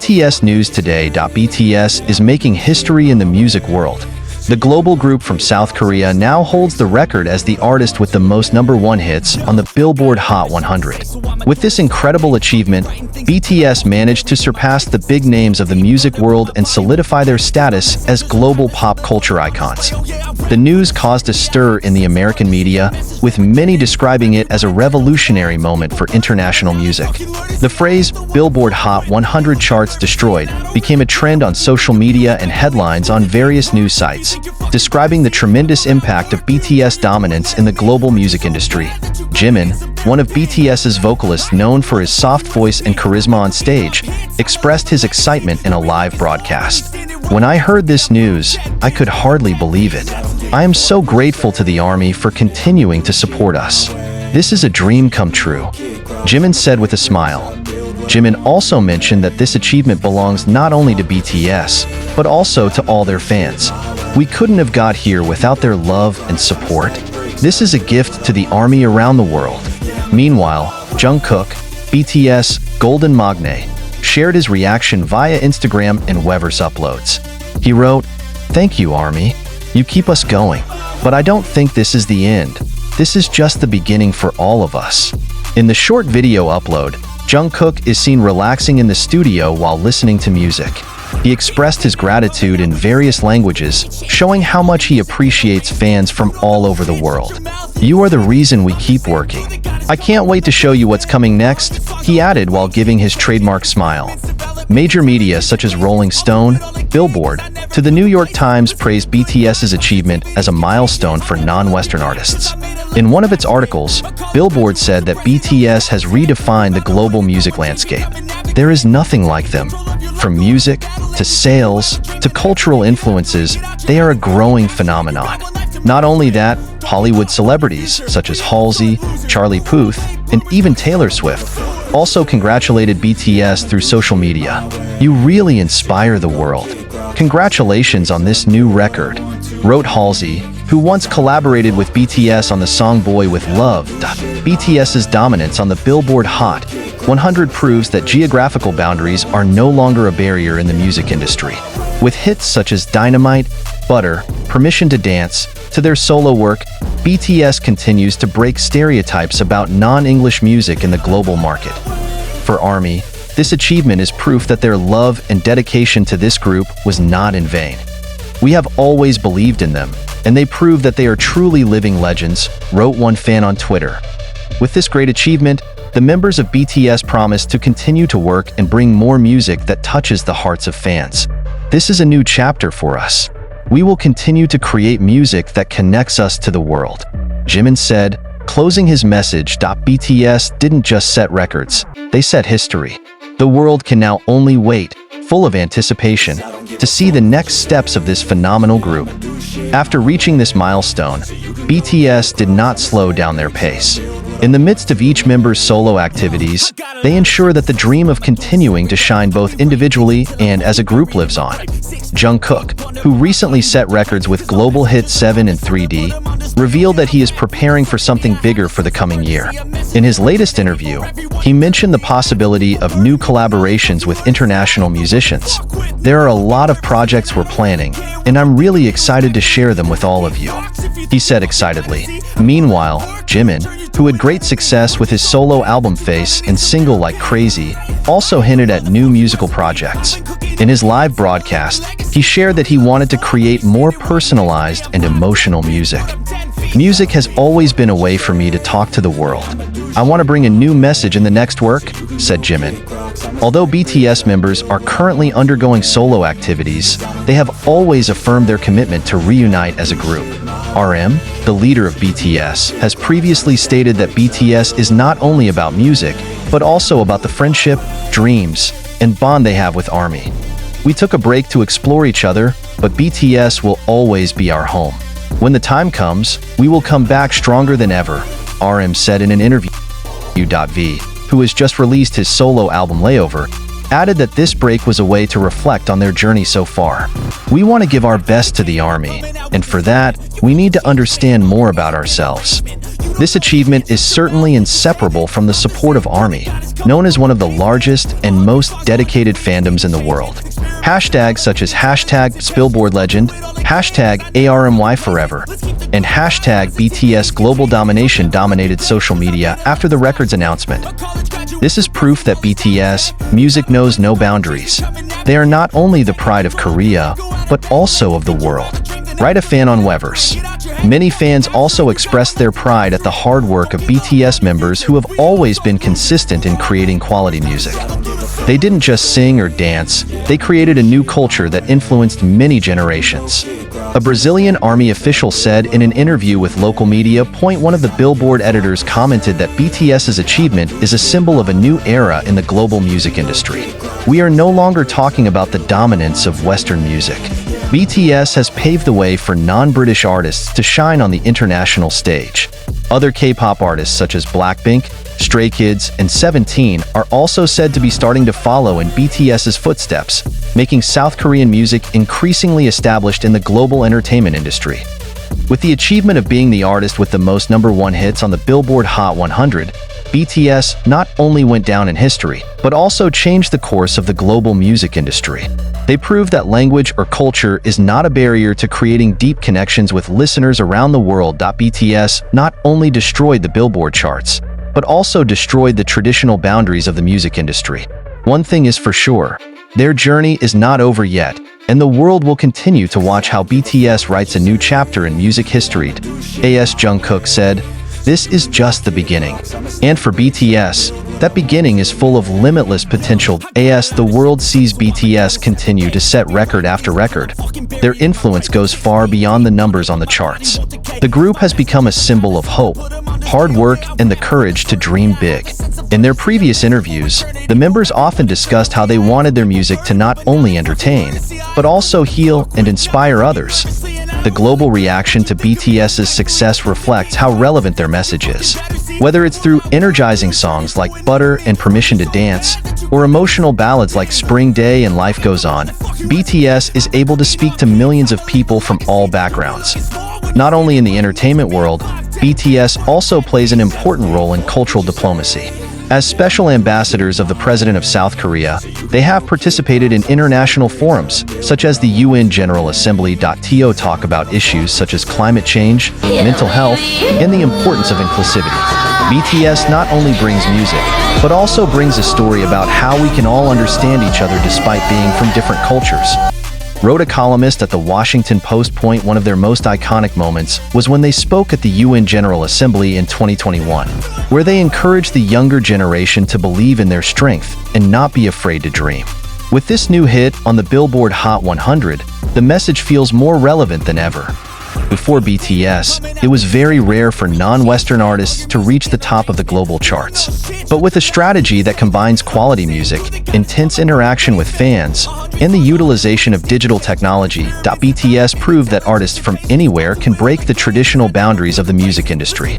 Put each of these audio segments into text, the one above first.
BTS News Today. BTS is making history in the music world. The global group from South Korea now holds the record as the artist with the most #1 hits on the Billboard Hot 100. With this incredible achievement, BTS managed to surpass the big names of the music world and solidify their status as global pop culture icons. The news caused a stir in the American media, with many describing it as a revolutionary moment for international music. The phrase "Billboard Hot 100 charts destroyed" became a trend on social media and headlines on various news sites, describing the tremendous impact of BTS dominance in the global music industry. Jimin, one of BTS's vocalists known for his soft voice and charisma on stage, expressed his excitement in a live broadcast. "When I heard this news, I could hardly believe it. I am so grateful to the ARMY for continuing to support us. This is a dream come true," Jimin said with a smile. Jimin also mentioned that this achievement belongs not only to BTS, but also to all their fans. "We couldn't have got here without their love and support. This is a gift to the ARMY around the world." Meanwhile, Jungkook, BTS Golden Magne, shared his reaction via Instagram and Weverse uploads. He wrote, "Thank you, ARMY. You keep us going. But I don't think this is the end. This is just the beginning for all of us." In the short video upload, Jungkook is seen relaxing in the studio while listening to music. He expressed his gratitude in various languages, showing how much he appreciates fans from all over the world. "You are the reason we keep working. I can't wait to show you what's coming next," he added while giving his trademark smile. Major media such as Rolling Stone, Billboard, to the New York Times praised BTS's achievement as a milestone for non-Western artists. In one of its articles, Billboard said that BTS has redefined the global music landscape. "There is nothing like them. From music, to sales, to cultural influences, they are a growing phenomenon." Not only that, Hollywood celebrities such as Halsey, Charlie Puth, and even Taylor Swift also congratulated BTS through social media. "You really inspire the world. Congratulations on this new record," wrote Halsey, who once collaborated with BTS on the song Boy with Love. BTS's dominance on the Billboard Hot 100 proves that geographical boundaries are no longer a barrier in the music industry. With hits such as Dynamite, Butter, Permission to Dance, to their solo work, BTS continues to break stereotypes about non-English music in the global market. For ARMY, this achievement is proof that their love and dedication to this group was not in vain. "We have always believed in them, and they prove that they are truly living legends," wrote one fan on Twitter. With this great achievement, the members of BTS promise to continue to work and bring more music that touches the hearts of fans. "This is a new chapter for us. We will continue to create music that connects us to the world," Jimin said, closing his message. BTS didn't just set records, they set history. The world can now only wait, full of anticipation, to see the next steps of this phenomenal group. After reaching this milestone, BTS did not slow down their pace. In the midst of each member's solo activities, they ensure that the dream of continuing to shine both individually and as a group lives on. Jungkook, who recently set records with global hits 7 and 3D, revealed that he is preparing for something bigger for the coming year. In his latest interview, he mentioned the possibility of new collaborations with international musicians. "There are a lot of projects we're planning, and I'm really excited to share them with all of you," he said excitedly. Meanwhile, Jimin, who had great success with his solo album Face and single Like Crazy, also hinted at new musical projects. In his live broadcast, he shared that he wanted to create more personalized and emotional music. "Music has always been a way for me to talk to the world. I want to bring a new message in the next work," said Jimin. Although BTS members are currently undergoing solo activities, they have always affirmed their commitment to reunite as a group. RM, the leader of BTS, has previously stated that BTS is not only about music, but also about the friendship, dreams, and bond they have with ARMY. "We took a break to explore each other, but BTS will always be our home. When the time comes, we will come back stronger than ever," RM said in an interview. V, who has just released his solo album Layover, added that this break was a way to reflect on their journey so far. "We want to give our best to the ARMY, and for that, we need to understand more about ourselves. This achievement is certainly inseparable from the support of ARMY. known as one of the largest and most dedicated fandoms in the world. Hashtags such as #SpillboardLegend, #ARMYForever, and #BTS Global Domination dominated social media after the record's announcement. This is proof that BTS music knows no boundaries. They are not only the pride of Korea, but also of the world. Write a fan on Weverse. Many fans also expressed their pride at the hard work of BTS members who have always been consistent in creating quality music. They didn't just sing or dance, they created a new culture that influenced many generations. A Brazilian army official said in an interview with local media, one of the Billboard editors commented that BTS's achievement is a symbol of a new era in the global music industry. We are no longer talking about the dominance of Western music. BTS has paved the way for non-British artists to shine on the international stage. Other K-pop artists such as Blackpink, Stray Kids, and 17 are also said to be starting to follow in BTS's footsteps, making South Korean music increasingly established in the global entertainment industry. With the achievement of being the artist with the most #1 hits on the Billboard Hot 100, BTS not only went down in history, but also changed the course of the global music industry. They proved that language or culture is not a barrier to creating deep connections with listeners around the world. BTS not only destroyed the Billboard charts, but also destroyed the traditional boundaries of the music industry. One thing is for sure, their journey is not over yet, and the world will continue to watch how BTS writes a new chapter in music history. Jungkook said, "This is just the beginning." And for BTS, that beginning is full of limitless potential. The world sees BTS continue to set record after record. Their influence goes far beyond the numbers on the charts. The group has become a symbol of hope, hard work, and the courage to dream big. In their previous interviews, the members often discussed how they wanted their music to not only entertain, but also heal and inspire others. The global reaction to BTS's success reflects how relevant their message is. Whether it's through energizing songs like Butter and Permission to Dance, or emotional ballads like Spring Day and Life Goes On, BTS is able to speak to millions of people from all backgrounds. Not only in the entertainment world, BTS also plays an important role in cultural diplomacy. As special ambassadors of the President of South Korea, they have participated in international forums, such as the UN General Assembly. To talk about issues such as climate change, mental health, and the importance of inclusivity. BTS not only brings music, but also brings a story about how we can all understand each other despite being from different cultures. Wrote a columnist at the Washington Post. One of their most iconic moments was when they spoke at the UN General Assembly in 2021, where they encouraged the younger generation to believe in their strength and not be afraid to dream. With this new hit on the Billboard Hot 100, the message feels more relevant than ever. Before BTS, it was very rare for non-Western artists to reach the top of the global charts. But with a strategy that combines quality music, intense interaction with fans, and the utilization of digital technology, BTS proved that artists from anywhere can break the traditional boundaries of the music industry.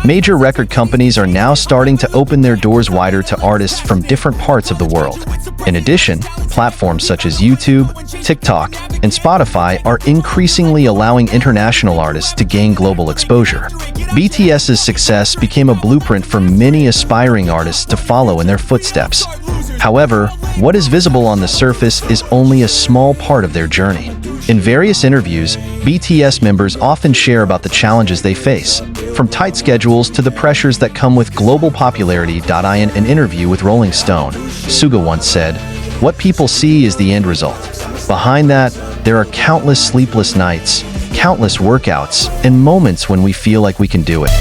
Major record companies are now starting to open their doors wider to artists from different parts of the world. In addition, platforms such as YouTube, TikTok, and Spotify are increasingly allowing international artists to gain global exposure. BTS's success became a blueprint for many aspiring artists to follow in their footsteps. However, what is visible on the surface is only a small part of their journey. In various interviews, BTS members often share about the challenges they face, from tight schedules to the pressures that come with global popularity. In an interview with Rolling Stone, Suga once said, "What people see is the end result. Behind that, there are countless sleepless nights, countless workouts, and moments when we feel like we can do it."